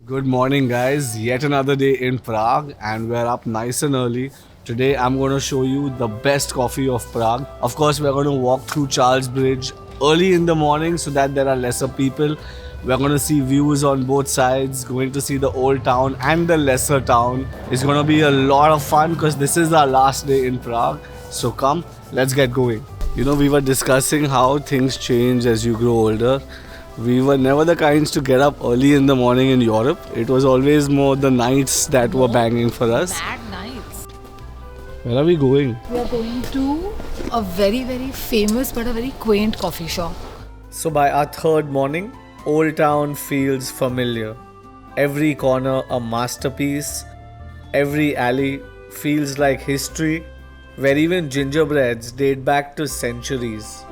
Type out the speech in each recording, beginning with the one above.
Good morning, guys. Yet another day in Prague, and we're up nice and early. Today, I'm going to show you the best coffee of Prague. Of course, we're going to walk through Charles Bridge early in the morning so that there are lesser people. We're going to see views on both sides, going to see the old town and the lesser town. It's going to be a lot of fun because this is our last day in Prague. So, come, let's get going. We were discussing how things change as you grow older. We were never the kinds to get up early in the morning in Europe. It was always more the nights that were banging for us. Mad nights. Where are we going? We are going to a very, very famous but a very quaint coffee shop. So by our third morning, Old Town feels familiar. Every corner a masterpiece. Every alley feels like history, where even gingerbreads date back to centuries.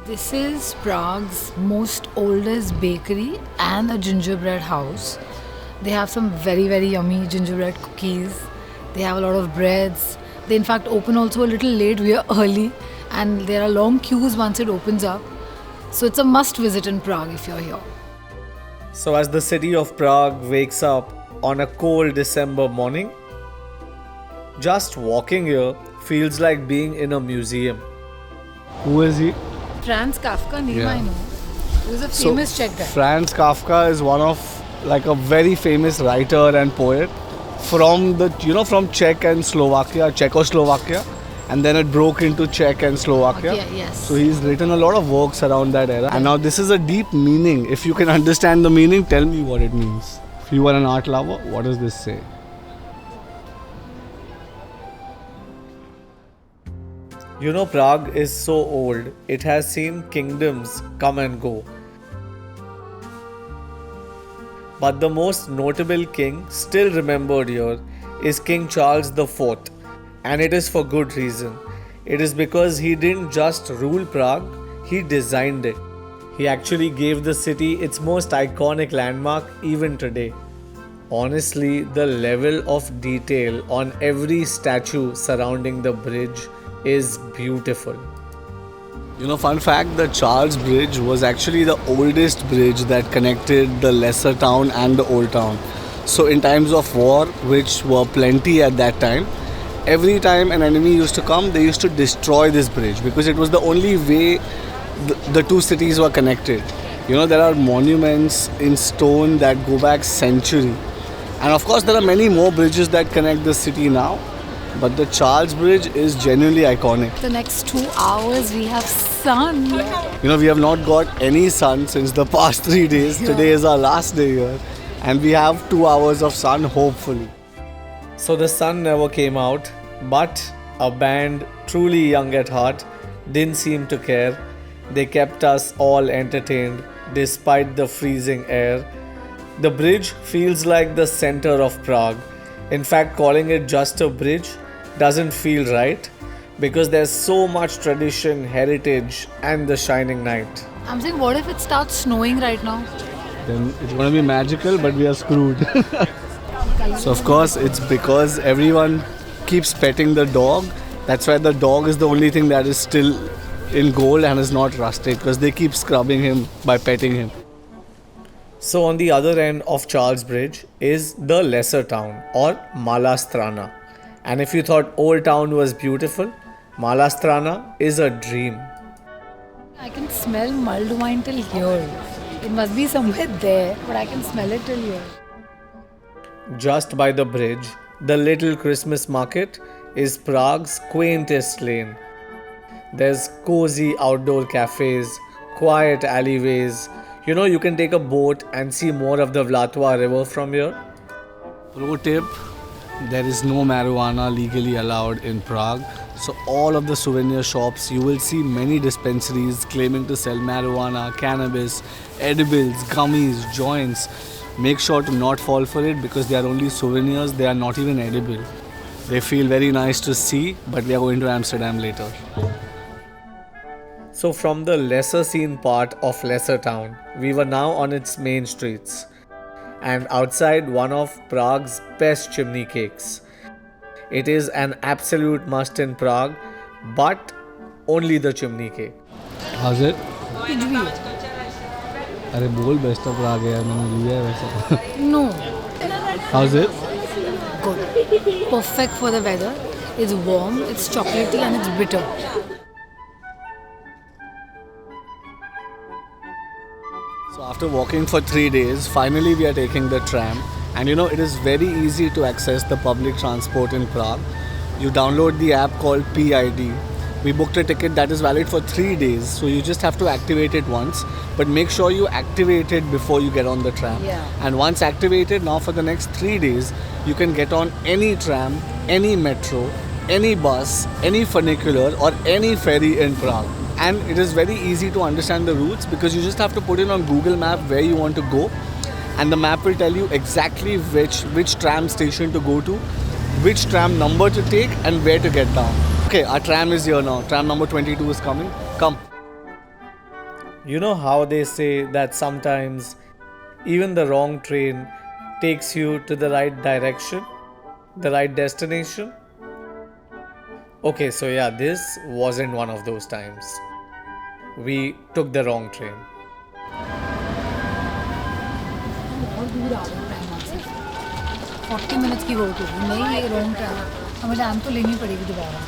This is Prague's most oldest bakery and a gingerbread house. They have some very, very yummy gingerbread cookies. They have a lot of breads. They in fact open also a little late. We are early and there are long queues once it opens up. So it's a must visit in Prague if you're here. So as the city of Prague wakes up on a cold December morning, just walking here feels like being in a museum. Who is he? Franz Kafka name Yeah. I know. He was a famous Czech guy. Franz Kafka is one of a very famous writer and poet from Czech and Czechoslovakia, and then it broke into Czech and Slovakia. Yeah, yes. So he's written a lot of works around that era. And now this is a deep meaning. If you can understand the meaning, tell me what it means. If you are an art lover, what does this say? Prague is so old, it has seen kingdoms come and go. But the most notable king still remembered here is King Charles IV, and it is for good reason. It is because he didn't just rule Prague, he designed it. He actually gave the city its most iconic landmark even today. Honestly, the level of detail on every statue surrounding the bridge is beautiful. Fun fact, the Charles Bridge was actually the oldest bridge that connected the lesser town and the old town. So in times of war, which were plenty at that time, every time an enemy used to come, they used to destroy this bridge because it was the only way the two cities were connected. There are monuments in stone that go back century. And of course, there are many more bridges that connect the city now. But the Charles Bridge is genuinely iconic. The next 2 hours we have sun. We have not got any sun since the past 3 days. Today is our last day here. And we have 2 hours of sun, hopefully. So the sun never came out, but a band truly young at heart didn't seem to care. They kept us all entertained despite the freezing air. The bridge feels like the center of Prague. In fact, calling it just a bridge doesn't feel right because there's so much tradition, heritage, and the shining night. I'm saying, what if it starts snowing right now? Then it's going to be magical, but we are screwed. So, of course, it's because everyone keeps petting the dog. That's why the dog is the only thing that is still in gold and is not rusted because they keep scrubbing him by petting him. So on the other end of Charles Bridge is the lesser town or Mala Strana. And if you thought Old Town was beautiful, Mala Strana is a dream. I can smell mulled wine till here. It must be somewhere there, but I can smell it till here. Just by the bridge, the little Christmas market is Prague's quaintest lane. There's cozy outdoor cafes, quiet alleyways. You can take a boat and see more of the Vlatva river from here. Pro tip, there is no marijuana legally allowed in Prague. So all of the souvenir shops, you will see many dispensaries claiming to sell marijuana, cannabis, edibles, gummies, joints. Make sure to not fall for it because they are only souvenirs, they are not even edible. They feel very nice to see, but we are going to Amsterdam later. So from the lesser seen part of Lesser Town, we were now on its main streets and outside one of Prague's best chimney cakes. It is an absolute must in Prague, but only the chimney cake. How's it? अरे बोल best of प्राग है यार, मैंने लिया है वैसे. No. How's it? Good. Perfect for the weather. It's warm, it's chocolatey and it's bitter. So after walking for 3 days, finally we are taking the tram. And you know, it is very easy to access the public transport in Prague. You download the app called PID. We booked a ticket that is valid for 3 days, so you just have to activate it once. But make sure you activate it before you get on the tram. Yeah. And once activated, now for the next 3 days, you can get on any tram, any metro, any bus, any funicular, or any ferry in Prague. And it is very easy to understand the routes because you just have to put in on Google Map where you want to go, and the map will tell you exactly which tram station to go to, which tram number to take, and where to get down. Okay, our tram is here now. Tram number 22 is coming. Come. You know how they say that sometimes even the wrong train takes you to the right direction, the right destination? Okay, so yeah, this wasn't one of those times. We took the wrong train. बहुत दूर आ रहा है tram से. 40 minutes की walk होगी. नहीं, ये wrong tram है. हमें ट्रैम तो लेनी पड़ेगी दोबारा.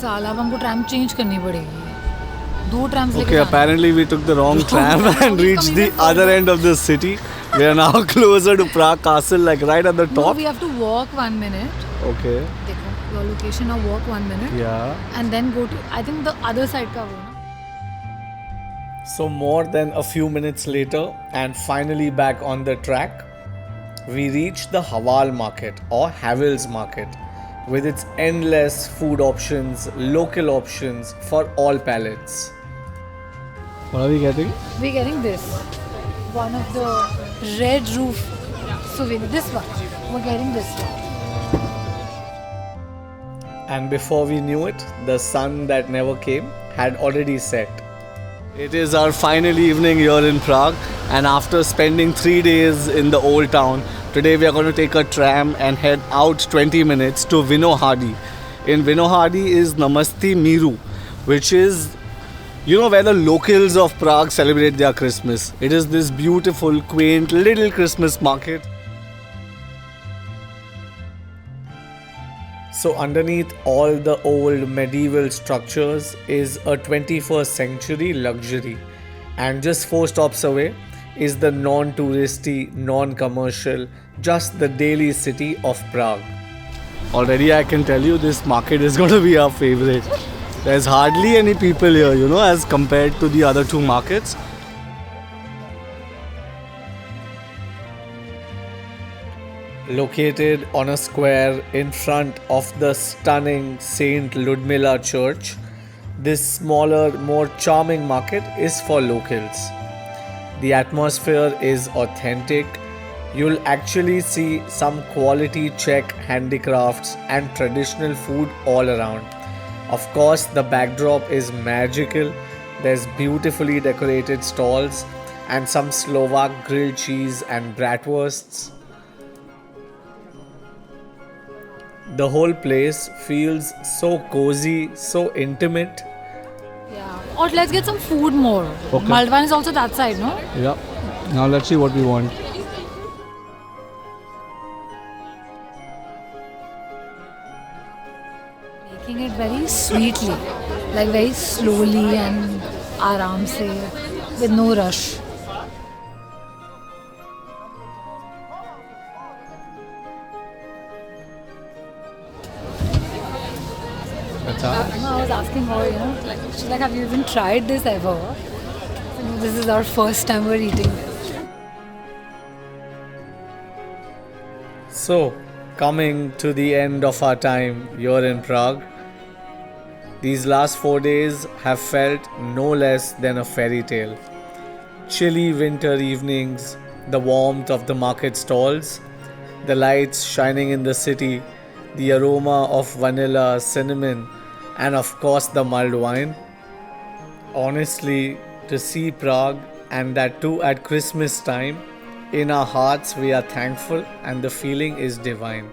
साला अब हमको ट्रैम चेंज करनी पड़ेगी. 2 ट्रैम्स लेके Okay, जाना है. apparently we took the wrong tram and reached the other end of the city. We are now closer to Prague Castle, like right at the No, top. we have to walk 1 minute. Okay. देखो your location, now walk 1 minute. Yeah. And then go to, I think the other side का वो ना. So, more than a few minutes later, and finally back on the track, we reached the Havel market or Havel's market with its endless food options, local options for all palates. What are we getting? We're getting this. One of the red roof souvenir. This one. We're getting this one. And before we knew it, the sun that never came had already set. It is our final evening here in Prague, and after spending 3 days in the old town, today we are going to take a tram and head out 20 minutes to Vinohrady. In Vinohrady is Namesti Miru, which is, you know, where the locals of Prague celebrate their Christmas. It is this beautiful, quaint little Christmas market. So, underneath all the old medieval structures is a 21st century luxury, and just 4 stops away is the non-touristy, non-commercial, just the daily city of Prague. Already I can tell you this market is going to be our favorite. There's hardly any people here, you know, as compared to the other 2 markets. Located on a square in front of the stunning Saint Ludmilla Church, this smaller, more charming market is for locals. The atmosphere is authentic. You'll actually see some quality Czech handicrafts and traditional food all around. Of course, the backdrop is magical. There's beautifully decorated stalls and some Slovak grilled cheese and bratwursts. The whole place feels so cozy, so intimate. Yeah. Or let's get some food more. Okay. Malvan is also that side, no? Yeah. Now let's see what we want. Making it very sweetly, like very slowly and आराम से, with no rush. I was asking her, like, she's like, have you even tried this ever? So, no, this is our first time we're eating this. So, coming to the end of our time here in Prague, these last 4 days have felt no less than a fairy tale. Chilly winter evenings, the warmth of the market stalls, the lights shining in the city, the aroma of vanilla, cinnamon, and of course the mulled wine. Honestly, to see Prague, and that too at Christmas time, In our hearts, we are thankful, and the feeling is divine.